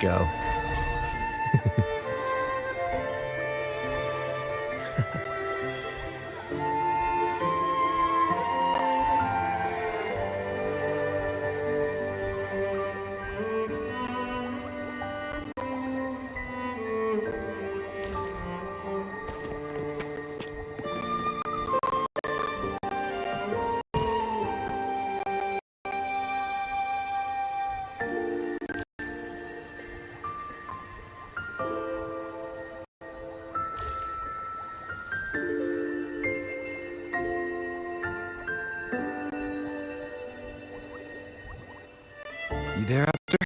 go. You there, After?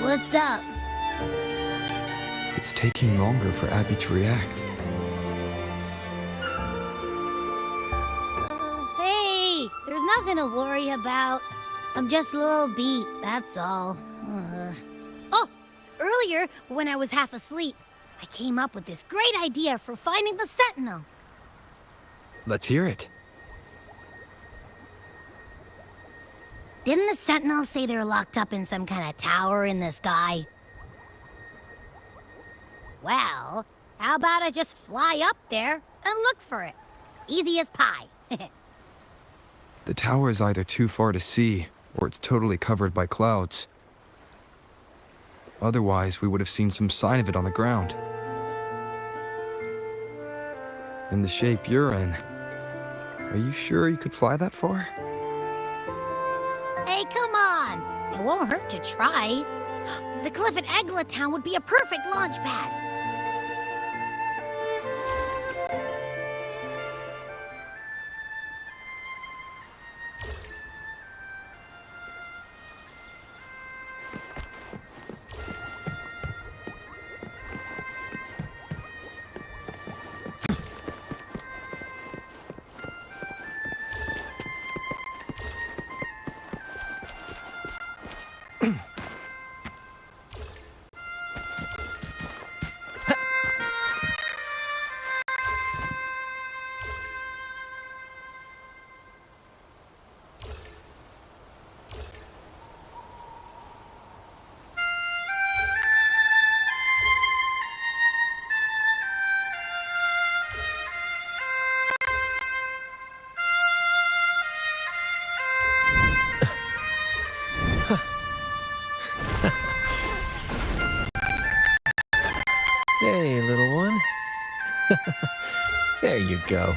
What's up? It's taking longer for Abby to react. Hey, there's nothing to worry about. I'm just a little beat, that's all. Oh, earlier, when I was half asleep, I came up with this great idea for finding the Sentinel. Let's hear it. Didn't the Sentinel say they're locked up in some kind of tower in the sky? Well, how about I just fly up there and look for it? Easy as pie. The tower is either too far to see, or it's totally covered by clouds. Otherwise, we would have seen some sign of it on the ground. In the shape you're in, are you sure you could fly that far? Hey, come on! It won't hurt to try. The cliff at Eglatown would be a perfect launch pad. Hey, little one. There you go.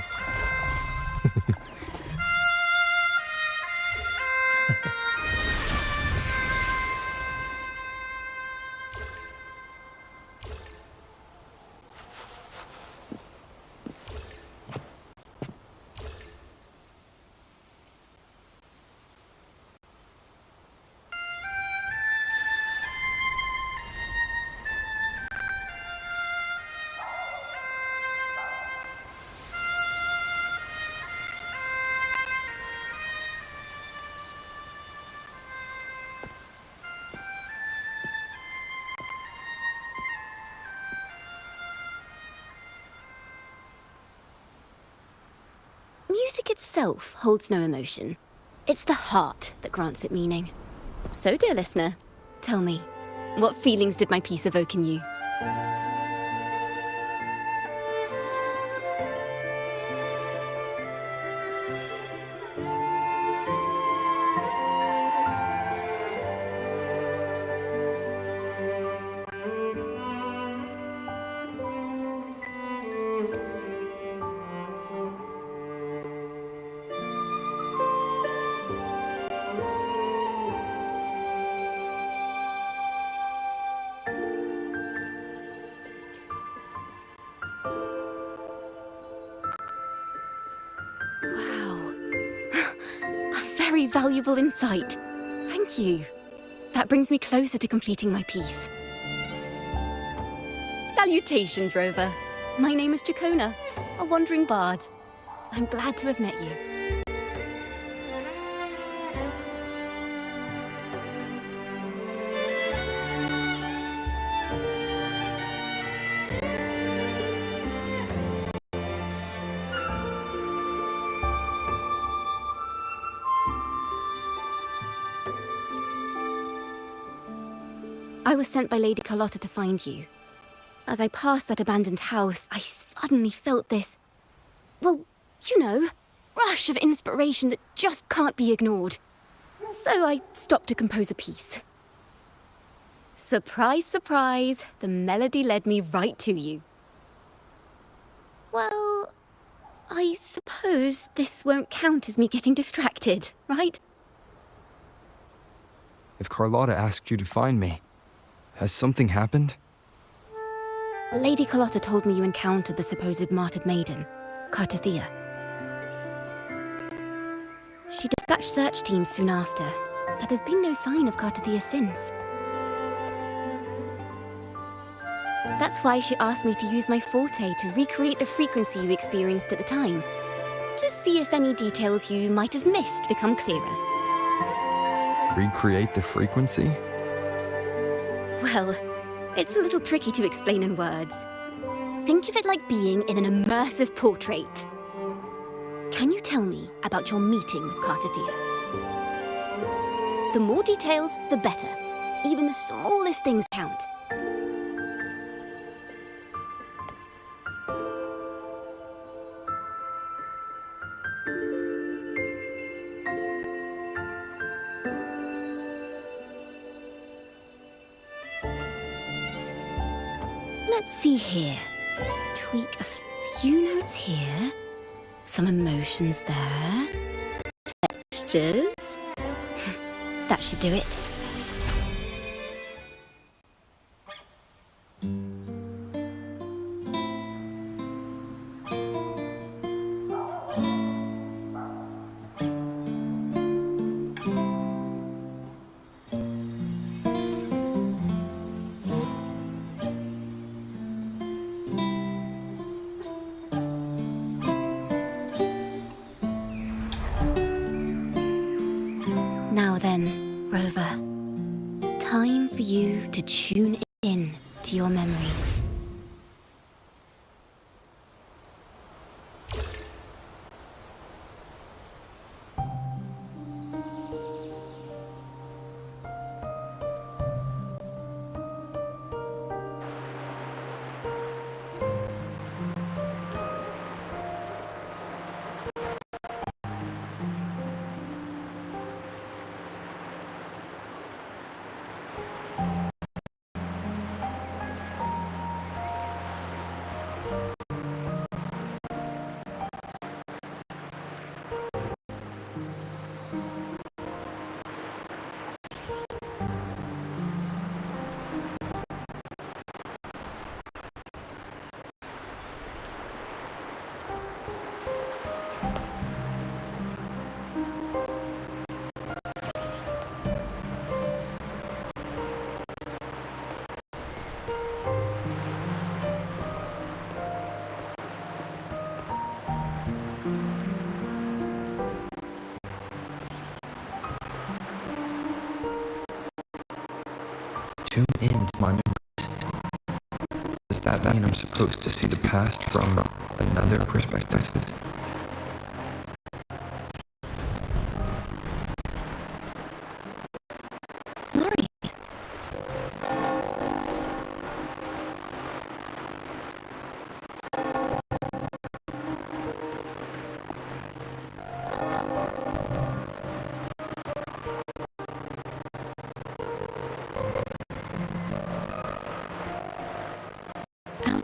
Music itself holds no emotion. It's the heart that grants it meaning. So, dear listener, tell me, what feelings did my piece evoke in you? Wow. A very valuable insight. Thank you. That brings me closer to completing my piece. Salutations, Rover. My name is Jacona, a wandering bard. I'm glad to have met you. I was sent by Lady Carlotta to find you. As I passed that abandoned house, I suddenly felt this, well, you know, rush of inspiration that just can't be ignored. So I stopped to compose a piece. Surprise, surprise, the melody led me right to you. Well, I suppose this won't count as me getting distracted, right? If Carlotta asked you to find me, has something happened? Lady Carlotta told me you encountered the supposed martyred maiden, Cartathea. She dispatched search teams soon after, but there's been no sign of Cartathea since. That's why she asked me to use my forte to recreate the frequency you experienced at the time, to see if any details you might have missed become clearer. Recreate the frequency? Well, it's a little tricky to explain in words. Think of it like being in an immersive portrait. Can you tell me about your meeting with Cartathea? The more details, the better. Even the smallest things count. Let's see here. Tweak a few notes here. Some emotions there. Textures. That should do it. Now then, Rover. Time for you to tune in to your memories. Tune in to my memories. Does that mean I'm supposed to see the past from another perspective? Laurie.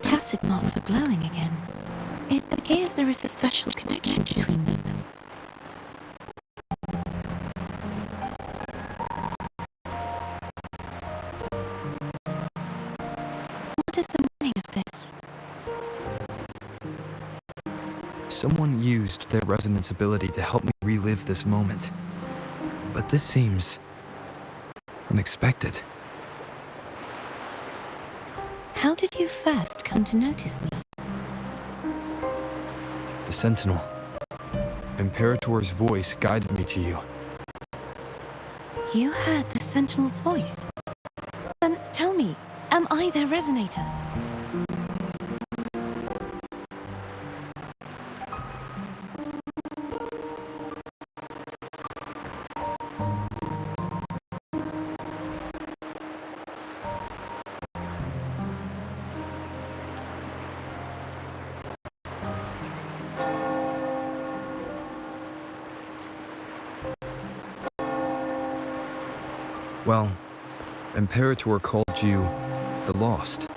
Acid marks are glowing again. It appears there is a special connection between them. What is the meaning of this? Someone used their resonance ability to help me relive this moment. But this seems unexpected. How did you first come to notice me? The Sentinel. Imperator's voice guided me to you. You heard the Sentinel's voice. Then tell me, am I their resonator? Well, Imperator called you the Lost,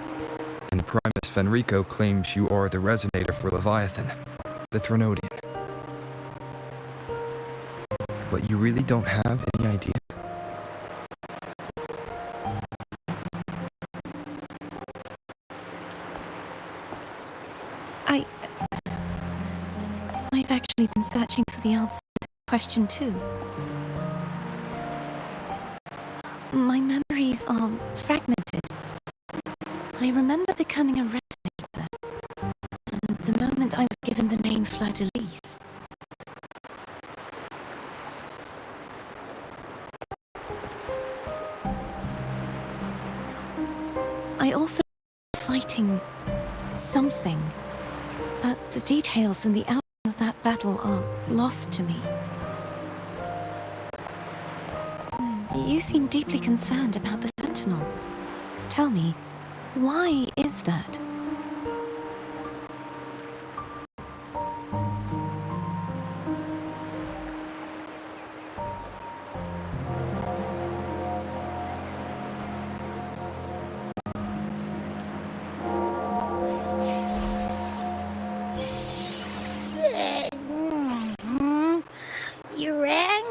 and Primus Fenrico claims you are the resonator for Leviathan, the Threnodian. But you really don't have any idea? I've actually been searching for the answer to the question too. My memories are fragmented. I remember becoming a resonator, and the moment I was given the name Fleur-de-Lis. I also remember fighting something, but the details and the outcome of that battle are lost to me. You seem deeply concerned about the Sentinel. Tell me, why is that? You rang?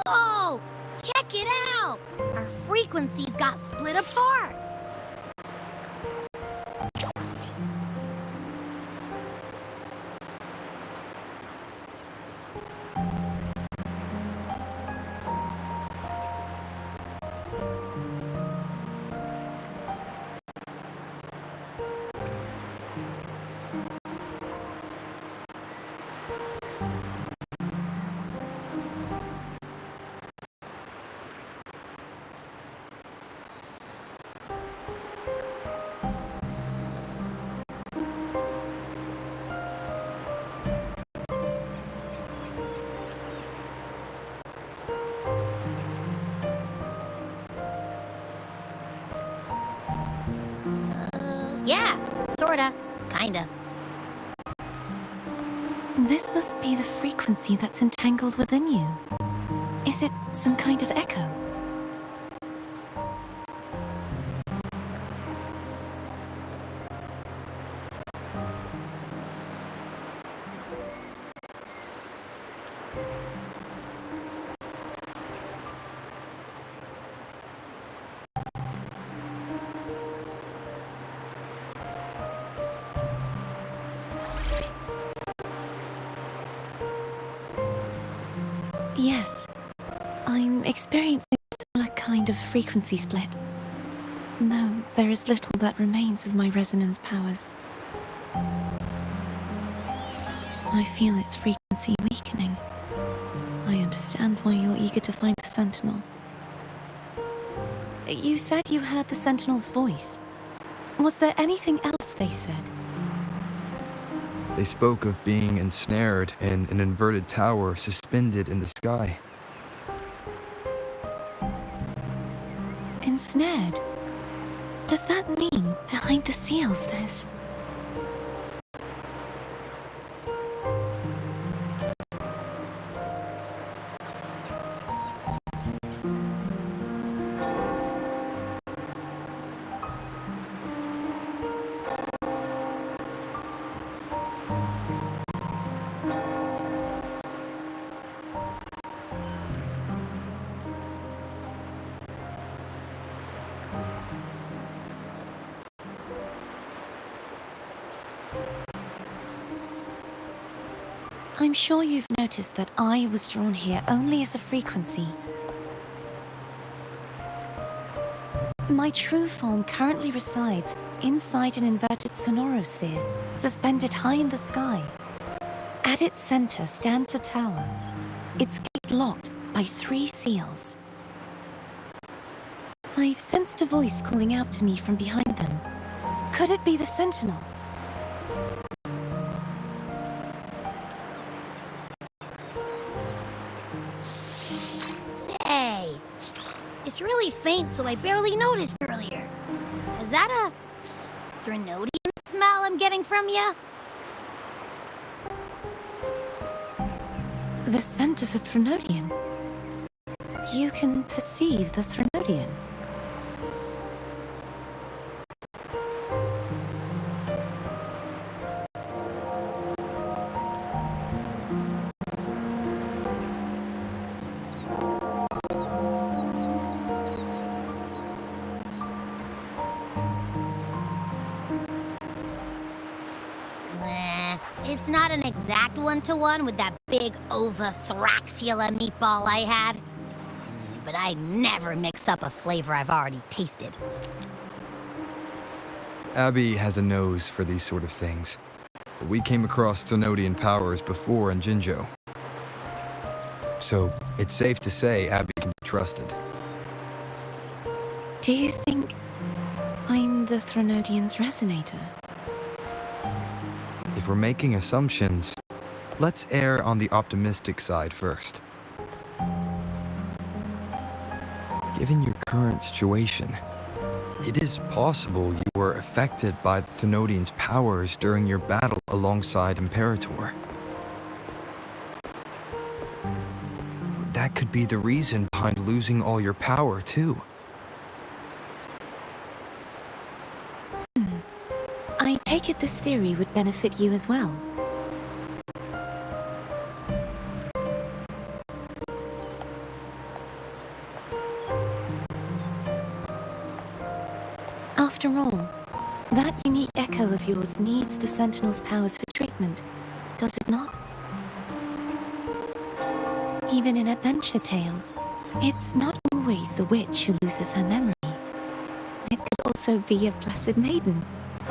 Whoa! Check it out! Our frequencies got split apart! Yeah, sorta. Kinda. This must be the frequency that's entangled within you. Is it some kind of echo? Yes, I'm experiencing a similar kind of frequency split. No, there is little that remains of my resonance powers. I feel its frequency weakening. I understand why you're eager to find the Sentinel. You said you heard the Sentinel's voice. Was there anything else they said? They spoke of being ensnared in an inverted tower suspended in the sky. Ensnared? Does that mean behind the seals there's... I'm sure you've noticed that I was drawn here only as a frequency. My true form currently resides inside an inverted sonorosphere, suspended high in the sky. At its center stands a tower, its gate locked by 3 seals. I've sensed a voice calling out to me from behind them. Could it be the Sentinel? Say, it's really faint, so I barely noticed earlier. Is that a Threnodian smell I'm getting from you? The center for Threnodian. You can perceive the Threnodian. It's not an exact one-to-one with that big Ovathraxula meatball I had. But I never mix up a flavor I've already tasted. Abby has a nose for these sort of things. But we came across Threnodian powers before in Jinzhou. So it's safe to say Abby can be trusted. Do you think I'm the Threnodian's resonator? If we're making assumptions, let's err on the optimistic side first. Given your current situation, it is possible you were affected by the Threnodian's powers during your battle alongside Imperator. That could be the reason behind losing all your power, too. I take it this theory would benefit you as well. After all, that unique echo of yours needs the Sentinel's powers for treatment, does it not? Even in adventure tales, it's not always the witch who loses her memory. It could also be a blessed maiden,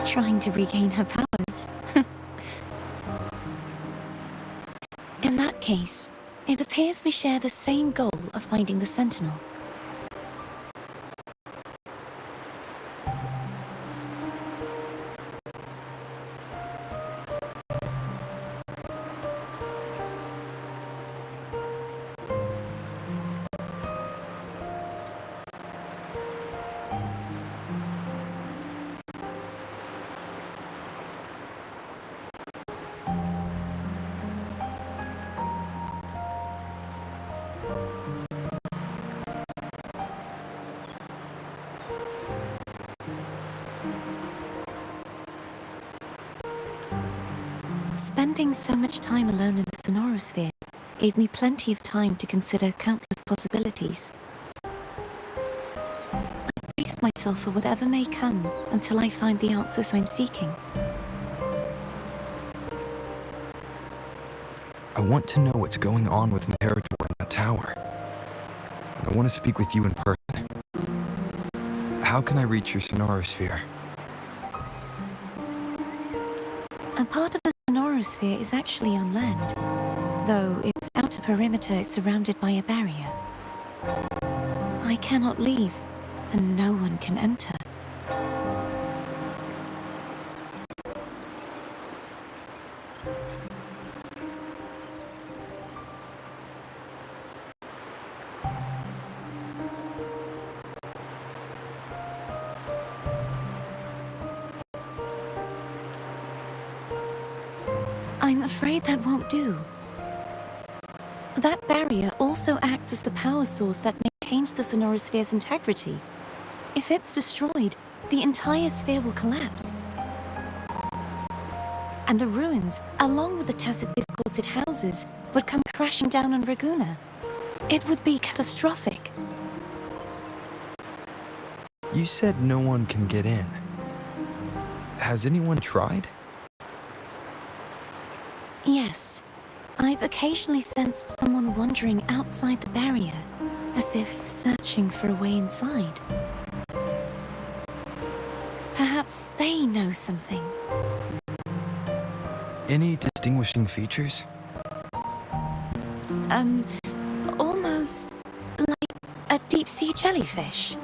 trying to regain her powers. In that case, it appears we share the same goal of finding the Sentinel. Spending so much time alone in the Sonorosphere gave me plenty of time to consider countless possibilities. I've braced myself for whatever may come until I find the answers I'm seeking. I want to know what's going on with Imperator in that tower. I want to speak with you in person. How can I reach your Sonorosphere? A part of the Sonorosphere is actually on land, though its outer perimeter is surrounded by a barrier. I cannot leave, and no one can enter. I'm afraid that won't do. That barrier also acts as the power source that maintains the Sonorosphere's integrity. If it's destroyed, the entire sphere will collapse. And the ruins, along with the tacit discords it houses, would come crashing down on Raguna. It would be catastrophic. You said no one can get in. Has anyone tried? Yes. I've occasionally sensed someone wandering outside the barrier, as if searching for a way inside. Perhaps they know something. Any distinguishing features? Almost like a deep-sea jellyfish.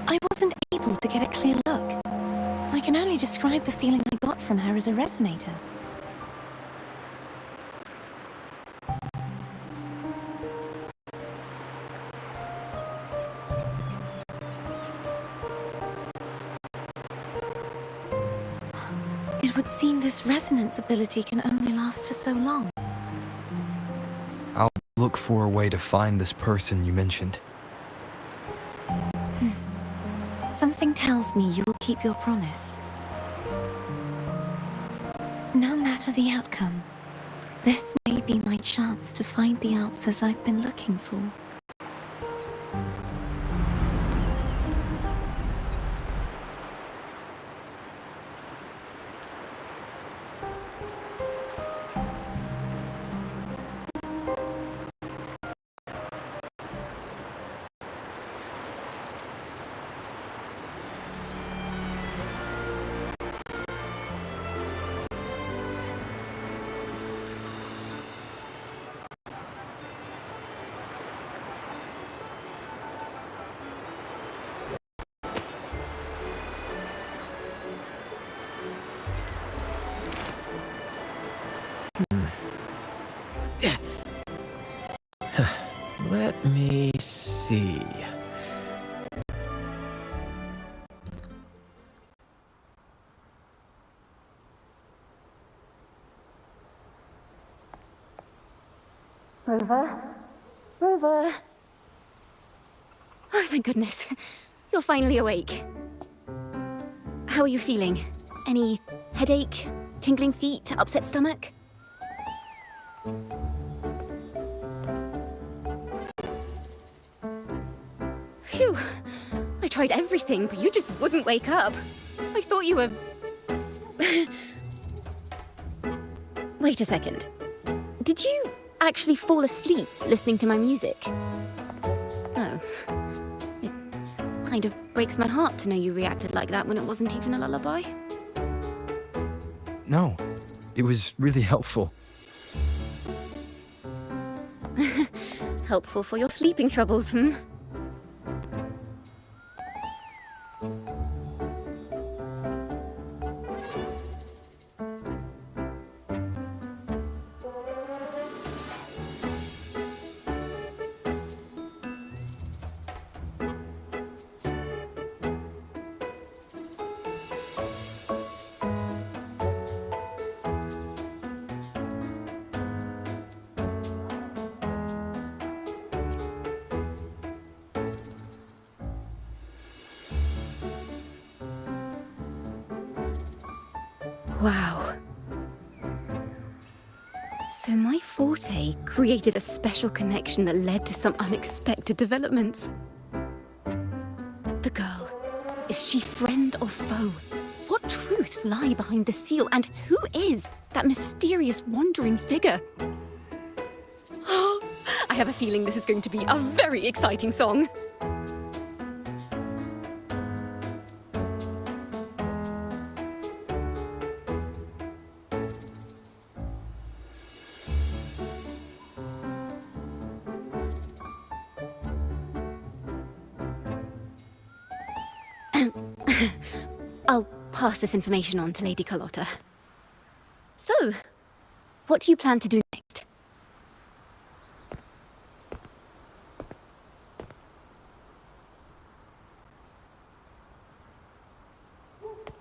I wasn't able to get a clear look. I can only describe the feeling I got from her as a resonator. It would seem this resonance ability can only last for so long. I'll look for a way to find this person you mentioned. Something tells me you will keep your promise. No matter the outcome, this may be my chance to find the answers I've been looking for. Let me see. Rover? Rover? Oh, thank goodness. You're finally awake. How are you feeling? Any headache, tingling feet, upset stomach? Phew. I tried everything, but you just wouldn't wake up. I thought you were... Wait a second. Did you actually fall asleep listening to my music? Oh. It kind of breaks my heart to know you reacted like that when it wasn't even a lullaby. No, it was really helpful. Helpful for your sleeping troubles, hmm? Wow. So my forte created a special connection that led to some unexpected developments. The girl, is she friend or foe? What truths lie behind the seal, and who is that mysterious wandering figure? I have a feeling this is going to be a very exciting song. I'll pass this information on to Lady Carlotta. So, what do you plan to do next?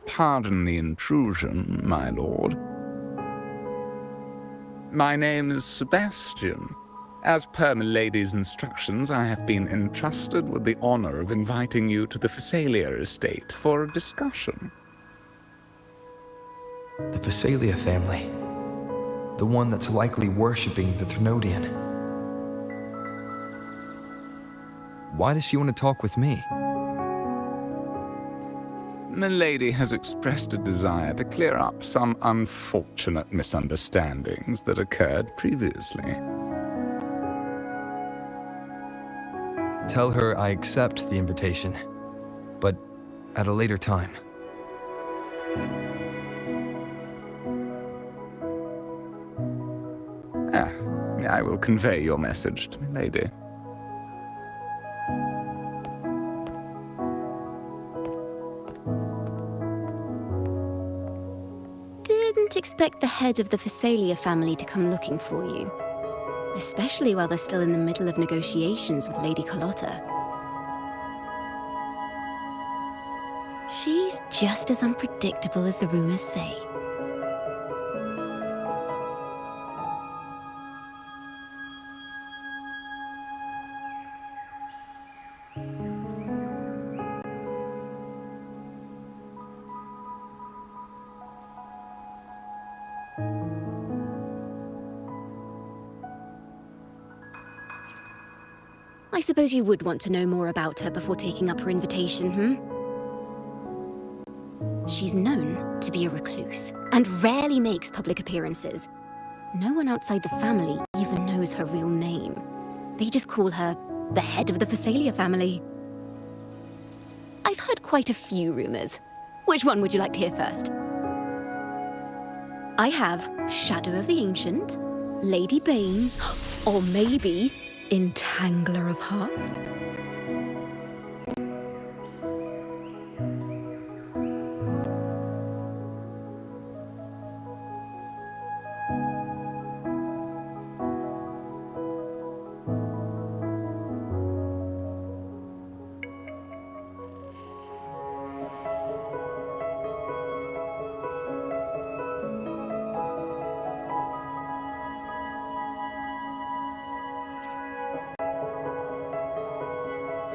Pardon the intrusion, my lord. My name is Sebastian. As per milady's instructions, I have been entrusted with the honor of inviting you to the Phasalia estate for a discussion. The Phasalia family. The one that's likely worshipping the Thrnodian. Why does she want to talk with me? Milady has expressed a desire to clear up some unfortunate misunderstandings that occurred previously. Tell her I accept the invitation, but at a later time. I will convey your message to Milady. Didn't expect the head of the Phasalia family to come looking for you. Especially while they're still in the middle of negotiations with Lady Carlotta. She's just as unpredictable as the rumors say. I suppose you would want to know more about her before taking up her invitation, She's known to be a recluse and rarely makes public appearances. No one outside the family even knows her real name. They just call her the head of the Phasalia family. I've heard quite a few rumors. Which one would you like to hear first? I have Shadow of the Ancient, Lady Bane, or maybe Entangler of Hearts.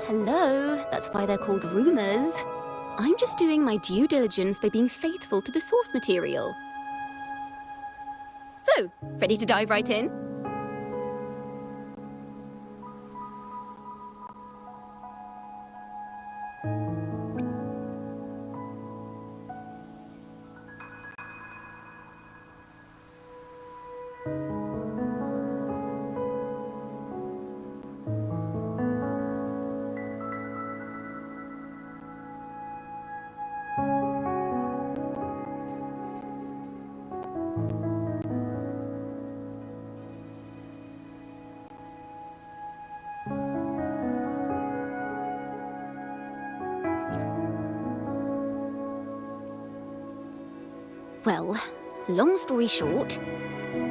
Hello, that's why they're called rumors. I'm just doing my due diligence by being faithful to the source material. So, ready to dive right in? Well, long story short,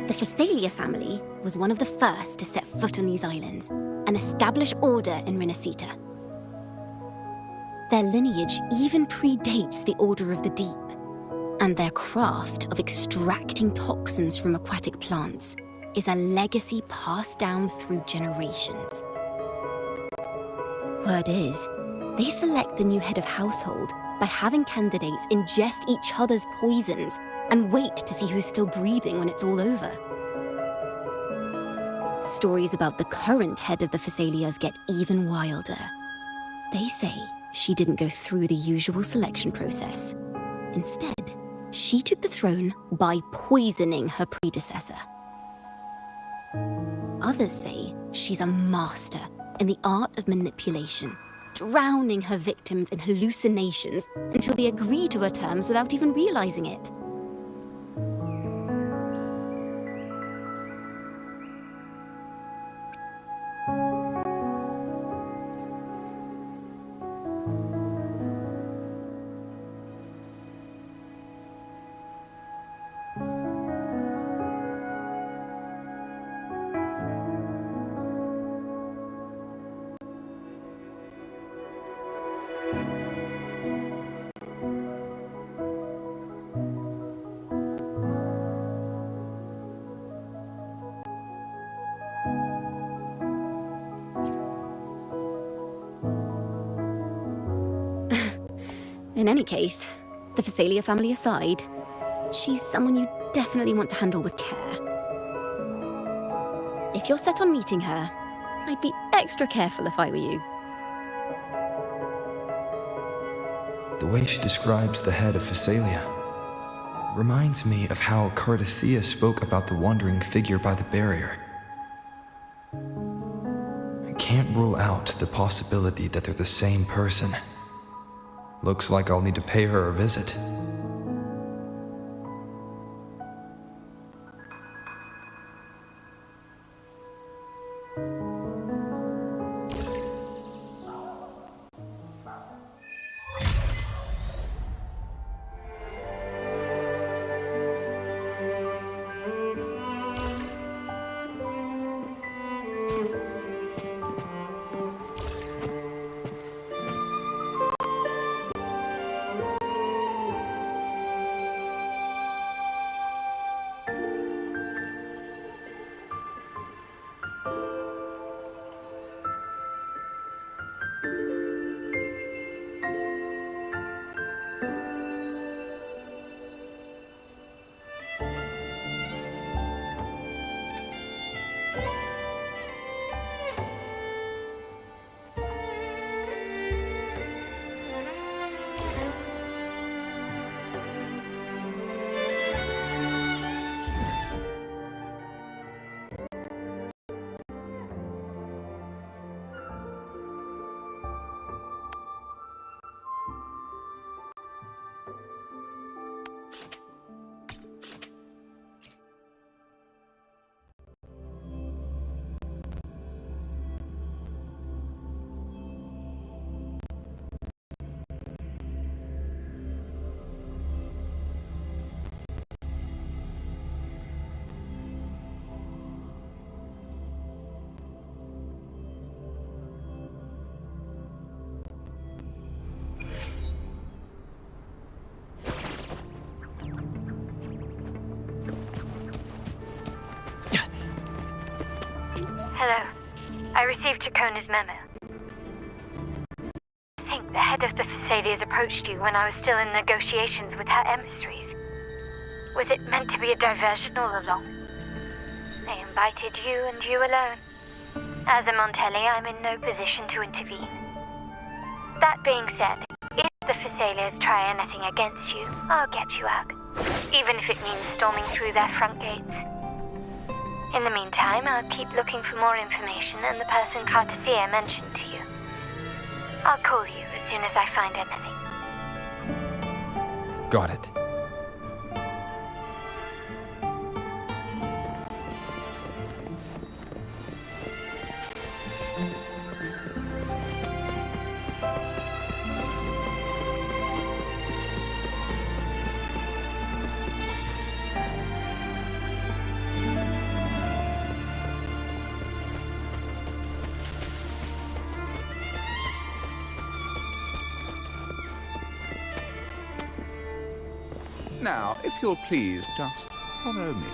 the Phasalia family was one of the first to set foot on these islands and establish order in Renacita. Their lineage even predates the Order of the Deep, and their craft of extracting toxins from aquatic plants is a legacy passed down through generations. Word is, they select the new head of household by having candidates ingest each other's poisons and wait to see who's still breathing when it's all over. Stories about the current head of the Phasalias get even wilder. They say she didn't go through the usual selection process. Instead, she took the throne by poisoning her predecessor. Others say she's a master in the art of manipulation, drowning her victims in hallucinations until they agree to her terms without even realizing it. In any case, the Phasalia family aside, she's someone you definitely want to handle with care. If you're set on meeting her, I'd be extra careful if I were you. The way she describes the head of Phasalia reminds me of how Cartithea spoke about the wandering figure by the barrier. I can't rule out the possibility that they're the same person. Looks like I'll need to pay her a visit. Hello. I received Chacona's memo. I think the head of the Thessalians approached you when I was still in negotiations with her emissaries. Was it meant to be a diversion all along? They invited you and you alone. As a Montelli, I'm in no position to intervene. That being said, if the Thessalians try anything against you, I'll get you out. Even if it means storming through their front gates. In the meantime, I'll keep looking for more information and the person Cartathea mentioned to you. I'll call you as soon as I find anything. Got it. Now, if you'll please, just follow me.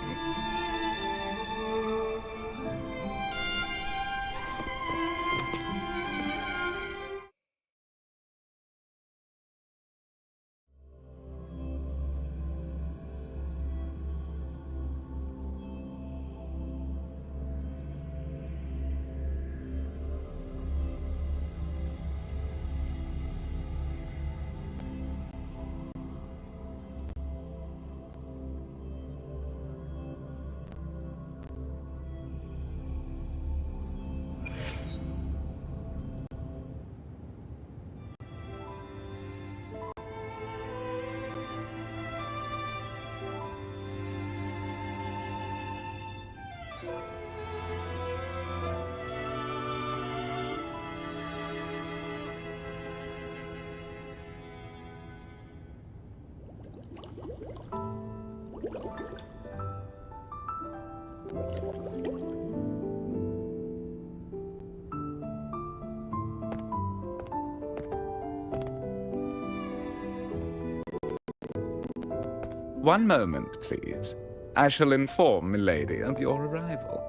One moment, please. I shall inform Milady of your arrival.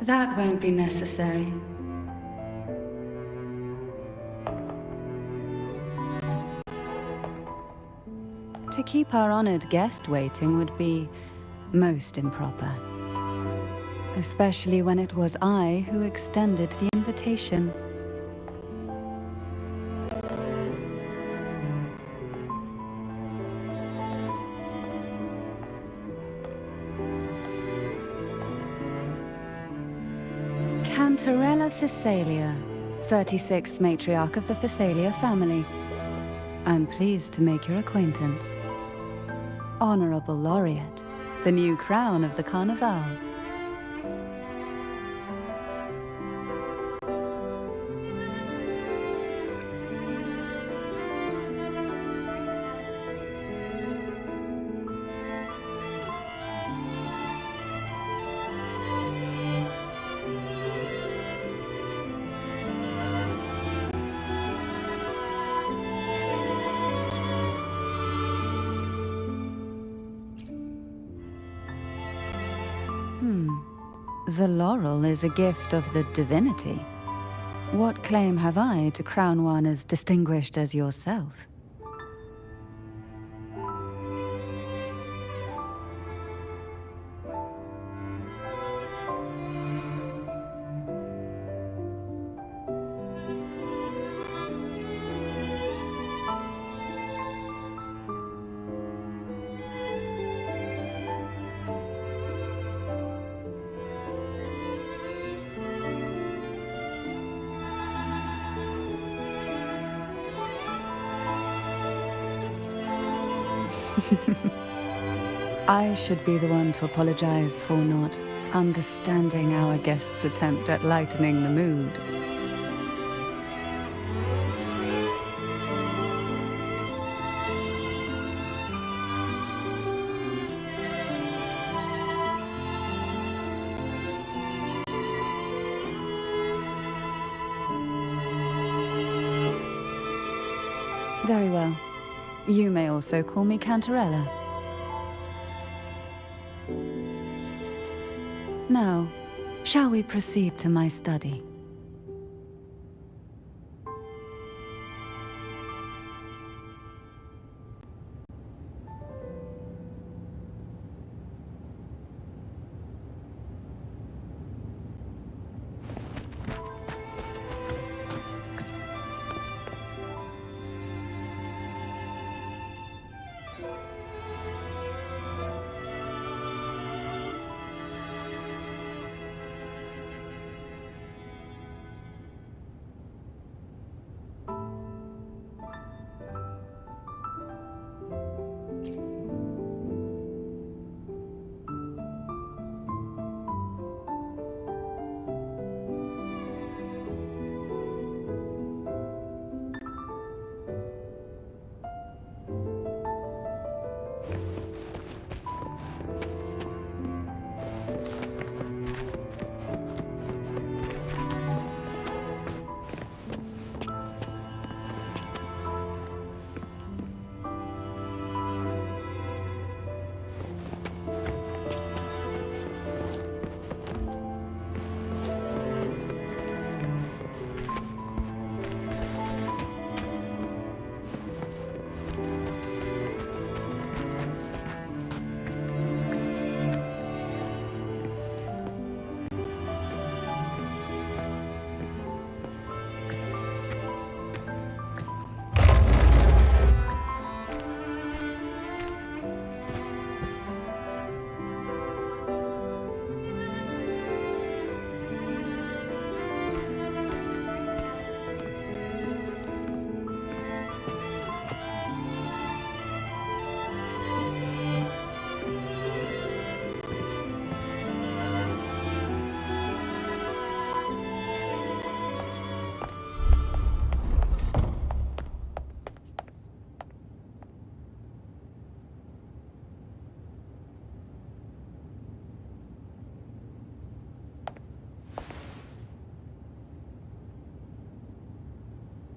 That won't be necessary. To keep our honored guest waiting would be most improper. Especially when it was I who extended the invitation. Cantarella Thessalia, 36th matriarch of the Thessalia family. I'm pleased to make your acquaintance. Honorable Laureate, the new crown of the Carnival. The laurel is a gift of the divinity. What claim have I to crown one as distinguished as yourself? I should be the one to apologize for not understanding our guest's attempt at lightening the mood. Very well. You may also call me Cantarella. Now, Shall we proceed to my study?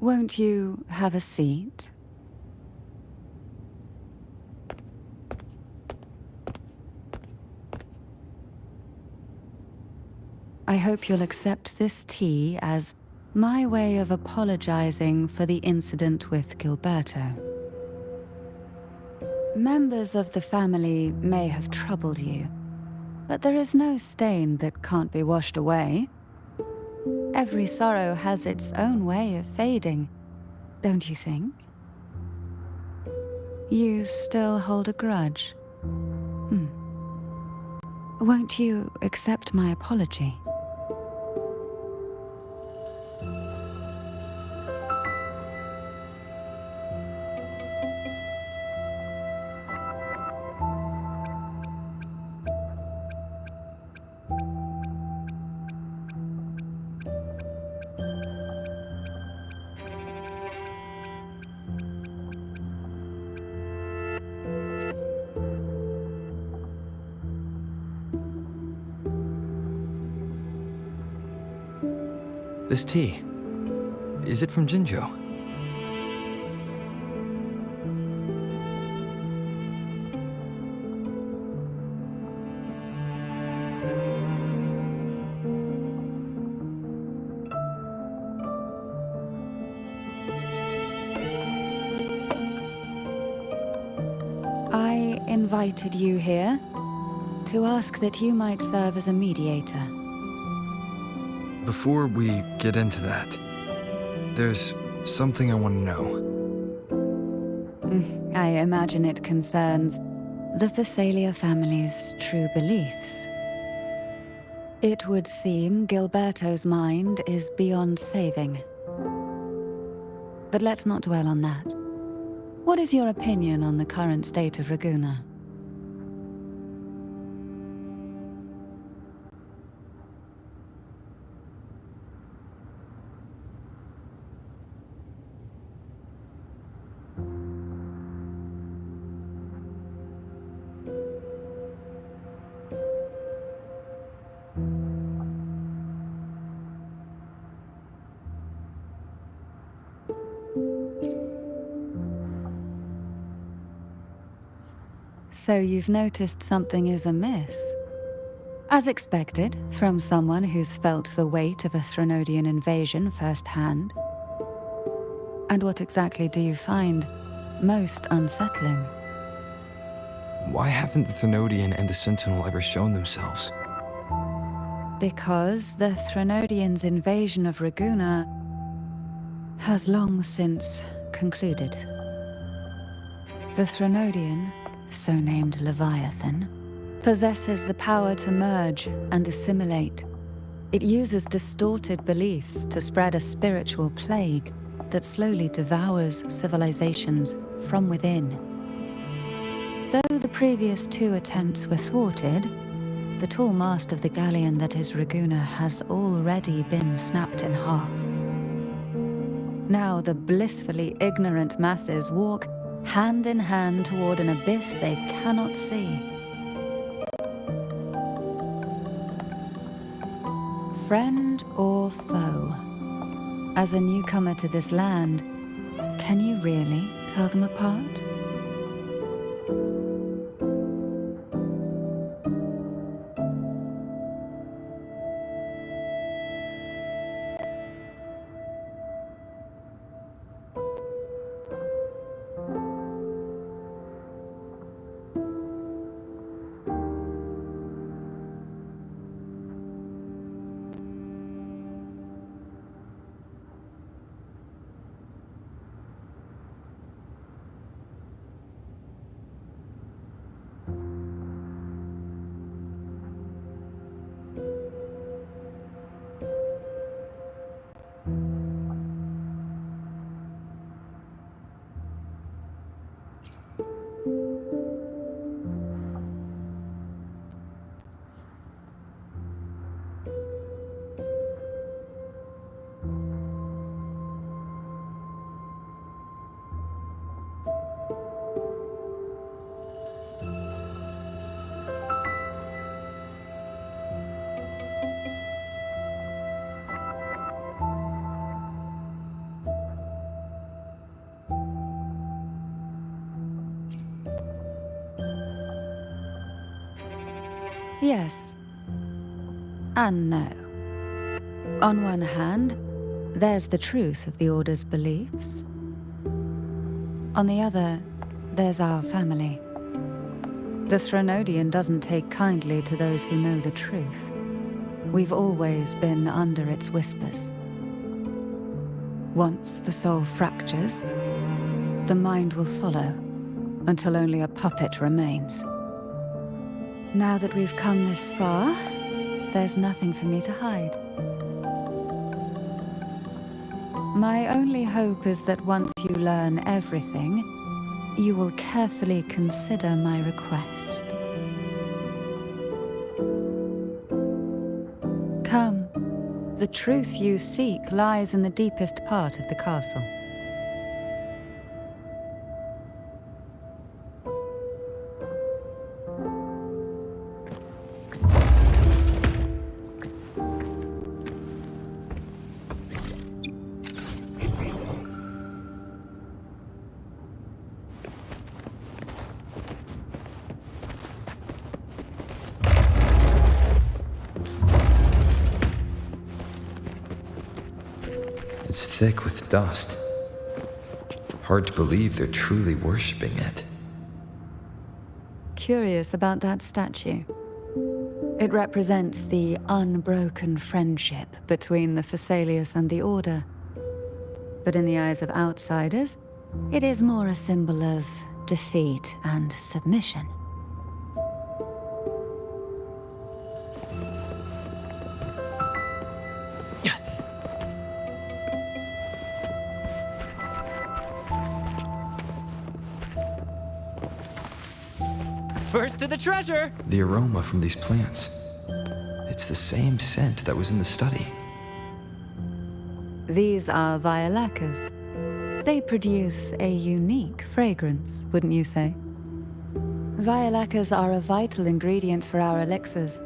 Won't you have a seat? I hope you'll accept this tea as my way of apologizing for the incident with Gilberto. Members of the family may have troubled you, but there is no stain that can't be washed away. Every sorrow has its own way of fading, don't you think? You still hold a grudge? Won't you accept my apology? This tea, is it from Jinjo? I invited you here to ask that you might serve as a mediator. Before we get into that, there's something I want to know. I imagine it concerns the Phasalia family's true beliefs. It would seem Gilberto's mind is beyond saving. But let's not dwell on that. What is your opinion on the current state of Raguna? So you've noticed something is amiss? As expected, from someone who's felt the weight of a Threnodian invasion firsthand. And what exactly do you find most unsettling? Why haven't the Threnodian and the Sentinel ever shown themselves? Because the Threnodians' invasion of Raguna has long since concluded. The Threnodian, so named Leviathan, possesses the power to merge and assimilate. It uses distorted beliefs to spread a spiritual plague that slowly devours civilizations from within. Though the previous 2 attempts were thwarted, the tall mast of the galleon that is Raguna has already been snapped in half. Now the blissfully ignorant masses walk hand in hand toward an abyss they cannot see. Friend or foe? As a newcomer to this land, can you really tell them apart? Yes. And no. On one hand, there's the truth of the Order's beliefs. On the other, there's our family. The Threnodian doesn't take kindly to those who know the truth. We've always been under its whispers. Once the soul fractures, the mind will follow, until only a puppet remains. Now that we've come this far, there's nothing for me to hide. My only hope is that once you learn everything, you will carefully consider my request. Come, the truth you seek lies in the deepest part of the castle. It's thick with dust. Hard to believe they're truly worshipping it. Curious about that statue. It represents the unbroken friendship between the Phasaelius and the Order. But in the eyes of outsiders, it is more a symbol of defeat and submission. First to the treasure! The aroma from these plants. It's the same scent that was in the study. These are violacas. They produce a unique fragrance, wouldn't you say? Violacas are a vital ingredient for our elixirs.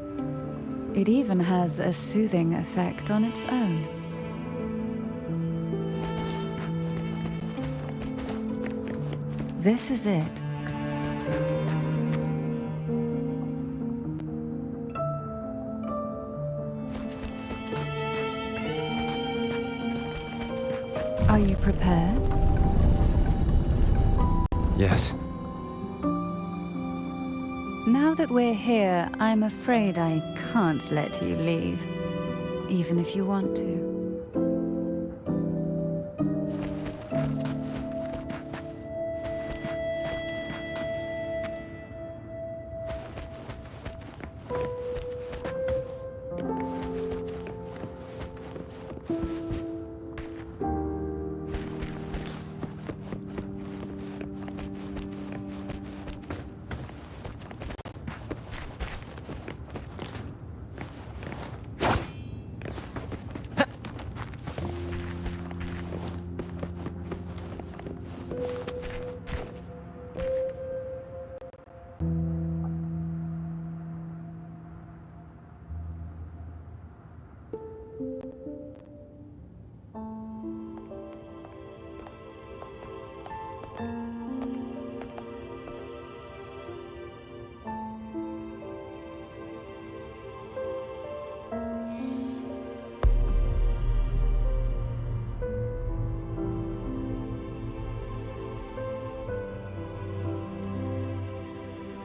It even has a soothing effect on its own. This is it. Prepared? Yes. Now that we're here, I'm afraid I can't let you leave, even if you want to.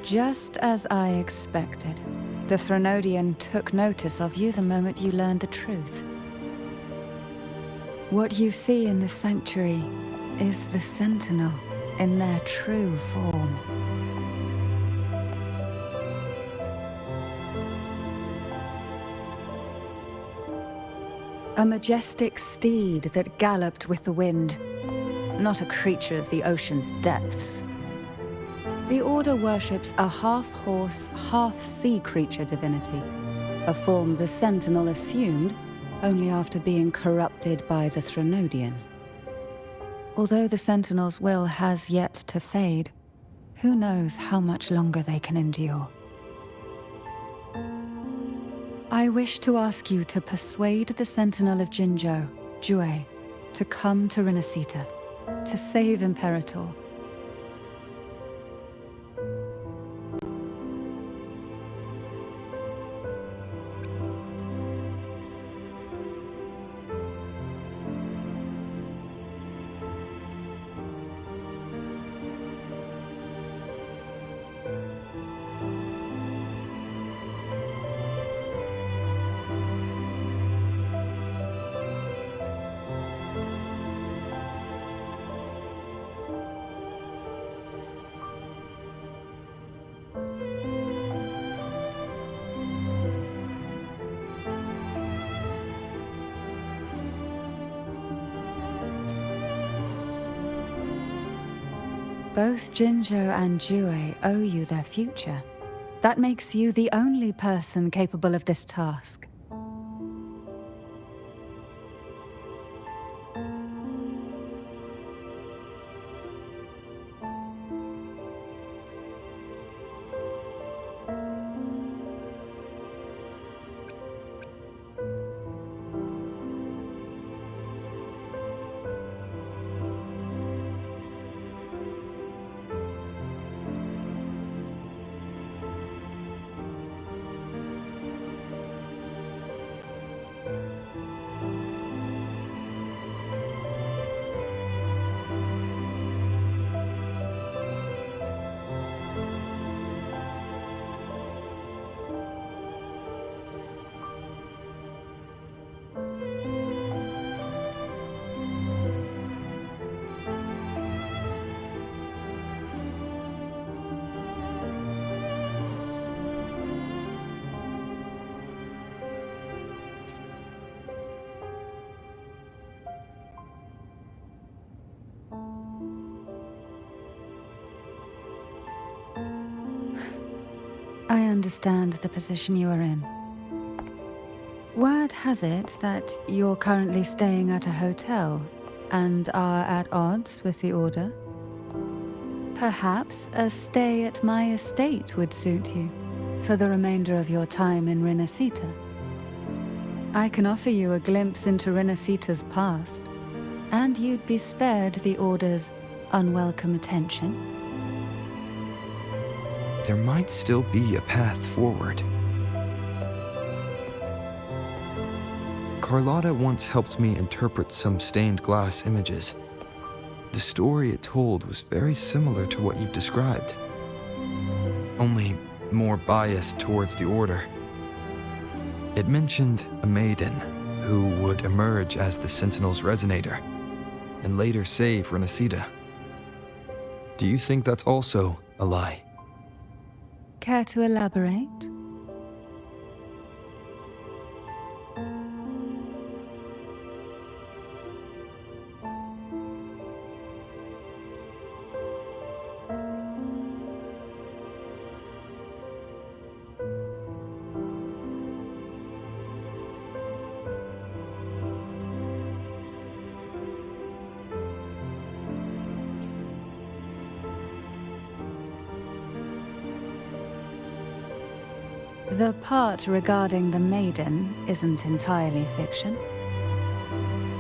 Just as I expected, the Threnodian took notice of you the moment you learned the truth. What you see in the sanctuary is the Sentinel in their true form. A majestic steed that galloped with the wind, not a creature of the ocean's depths. The Order worships a half-horse, half-sea creature divinity, a form the Sentinel assumed only after being corrupted by the Threnodian. Although the Sentinel's will has yet to fade, who knows how much longer they can endure. I wish to ask you to persuade the Sentinel of Jinzhou, Jue, to come to Renacita, to save Imperator. Both Jinzhou and Jue owe you their future. That makes you the only person capable of this task. I understand the position you are in. Word has it that you're currently staying at a hotel and are at odds with the Order. Perhaps a stay at my estate would suit you for the remainder of your time in Renacita. I can offer you a glimpse into Renacita's past, and you'd be spared the Order's unwelcome attention. There might still be a path forward. Carlotta once helped me interpret some stained glass images. The story it told was very similar to what you've described, only more biased towards the Order. It mentioned a maiden who would emerge as the Sentinel's resonator and later save Renacida. Do you think that's also a lie? Care to elaborate? The part regarding the Maiden isn't entirely fiction.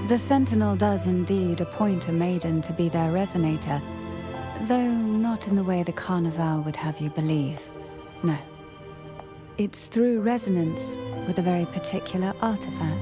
The Sentinel does indeed appoint a Maiden to be their resonator, though not in the way the Carnival would have you believe. No. It's through resonance with a very particular artifact.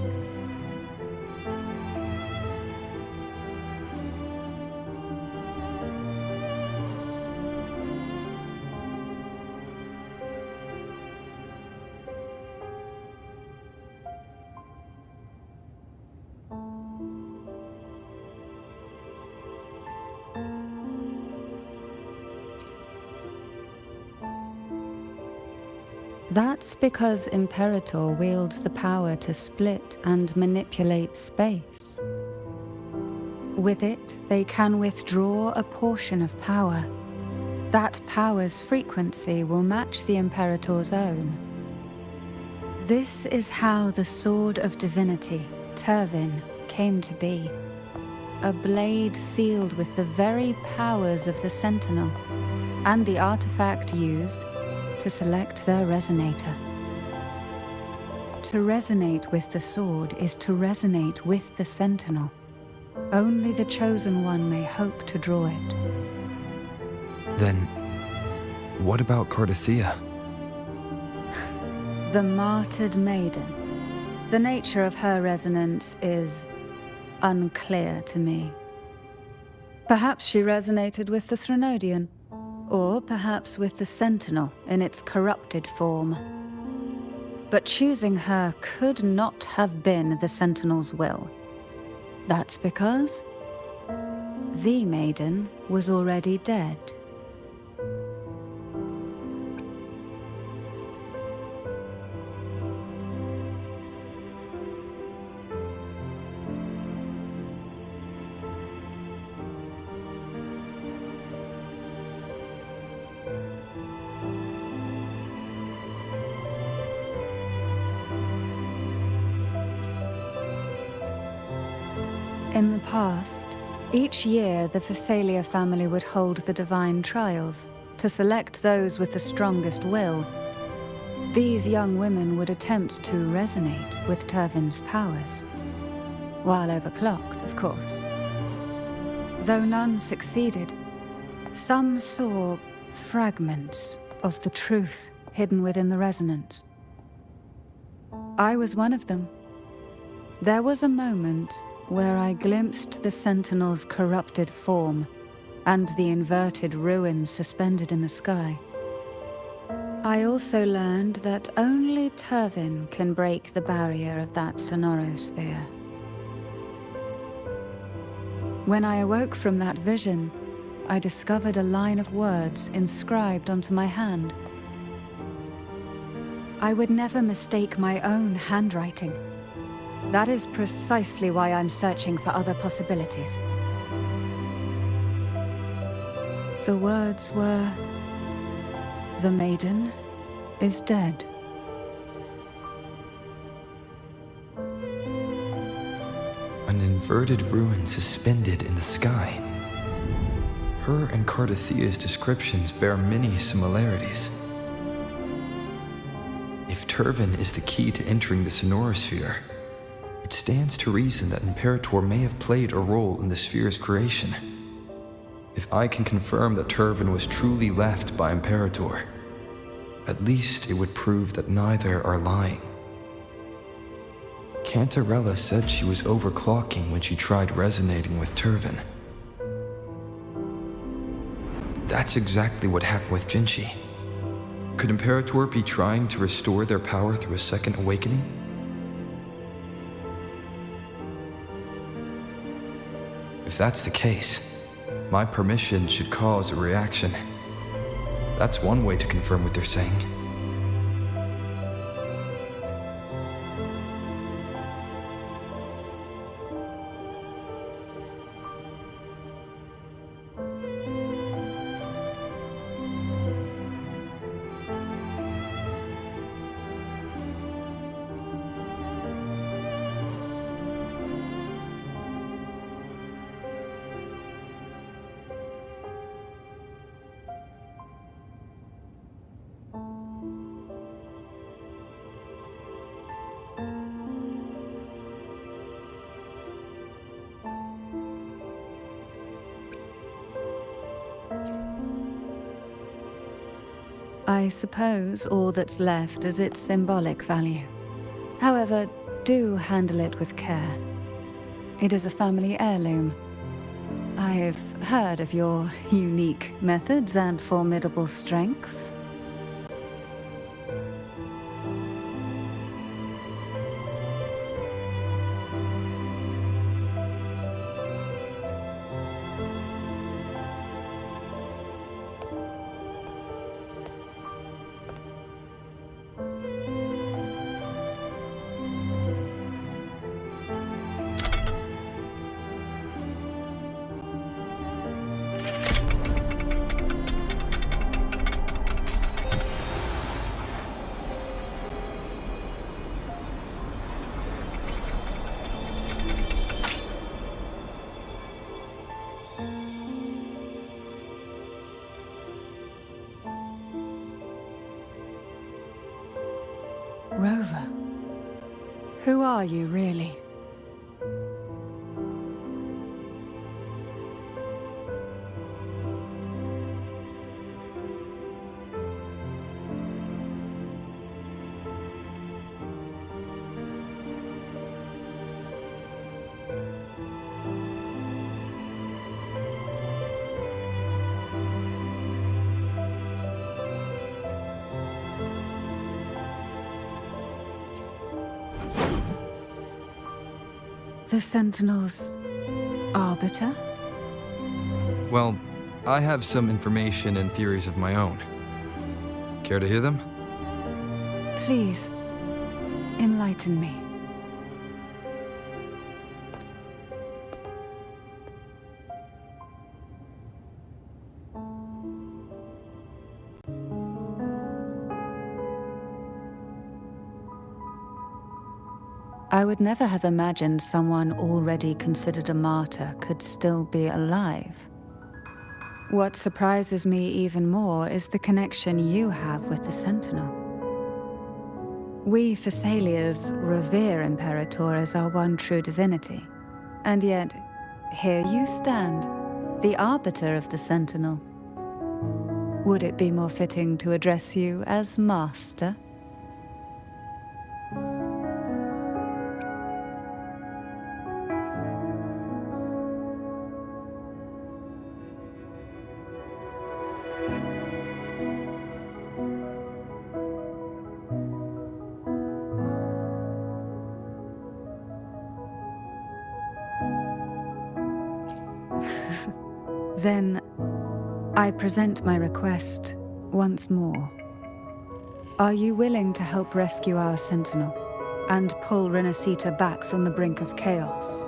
That's because Imperator wields the power to split and manipulate space. With it, they can withdraw a portion of power. That power's frequency will match the Imperator's own. This is how the Sword of Divinity, Turvin, came to be. A blade sealed with the very powers of the Sentinel, and the artifact used to select their resonator. To resonate with the sword is to resonate with the Sentinel. Only the Chosen One may hope to draw it. Then, what about Cardathea? The martyred maiden. The nature of her resonance is unclear to me. Perhaps she resonated with the Threnodian, or perhaps with the Sentinel in its corrupted form. But choosing her could not have been the Sentinel's will. That's because the Maiden was already dead. In the past, each year the Phasalia family would hold the divine trials to select those with the strongest will. These young women would attempt to resonate with Turvin's powers, while overclocked, of course. Though none succeeded, some saw fragments of the truth hidden within the resonance. I was one of them. There was a moment where I glimpsed the Sentinel's corrupted form and the inverted ruins suspended in the sky. I also learned that only Turvin can break the barrier of that sonorosphere. When I awoke from that vision, I discovered a line of words inscribed onto my hand. I would never mistake my own handwriting. That is precisely why I'm searching for other possibilities. The words were, "The Maiden is dead." An inverted ruin suspended in the sky. Her and Cardathea's descriptions bear many similarities. If Turvin is the key to entering the sonorosphere, it stands to reason that Imperator may have played a role in the sphere's creation. If I can confirm that Turvin was truly left by Imperator, at least it would prove that neither are lying. Cantarella said she was overclocking when she tried resonating with Turvin. That's exactly what happened with Jinshi. Could Imperator be trying to restore their power through a second awakening? If that's the case, my permission should cause a reaction. That's one way to confirm what they're saying. I suppose all that's left is its symbolic value. However, do handle it with care. It is a family heirloom. I've heard of your unique methods and formidable strength. Rover, who are you really? The Sentinel's arbiter? Well, I have some information and theories of my own. Care to hear them? Please, enlighten me. I would never have imagined someone already considered a martyr could still be alive. What surprises me even more is the connection you have with the Sentinel. We Thessalians revere Imperator as our one true divinity, and yet here you stand, the arbiter of the Sentinel. Would it be more fitting to address you as Master? Then, I present my request once more. Are you willing to help rescue our Sentinel and pull Renacita back from the brink of chaos?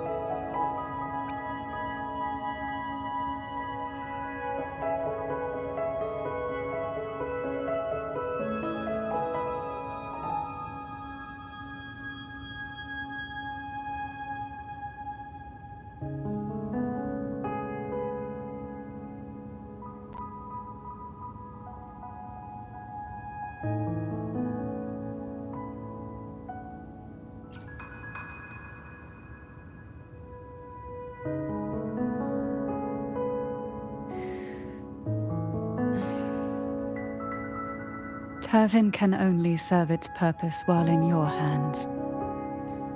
Turvin can only serve its purpose while in your hands.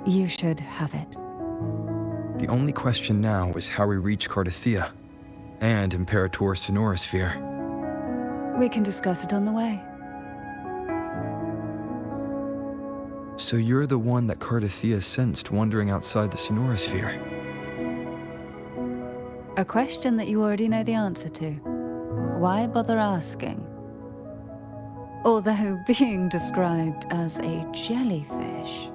You should have it. The only question now is how we reach Cardathia and Imperator's Sonorosphere. We can discuss it on the way. So you're the one that Cartithia sensed wandering outside the sonorosphere. A question that you already know the answer to. Why bother asking? Although being described as a jellyfish.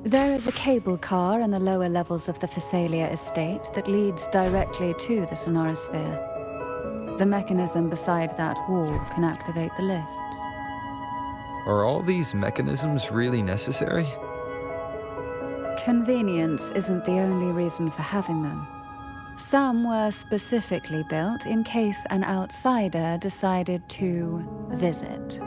There is a cable car in the lower levels of the Phasalia estate that leads directly to the sonorosphere. The mechanism beside that wall can activate the lifts. Are all these mechanisms really necessary? Convenience isn't the only reason for having them. Some were specifically built in case an outsider decided to visit.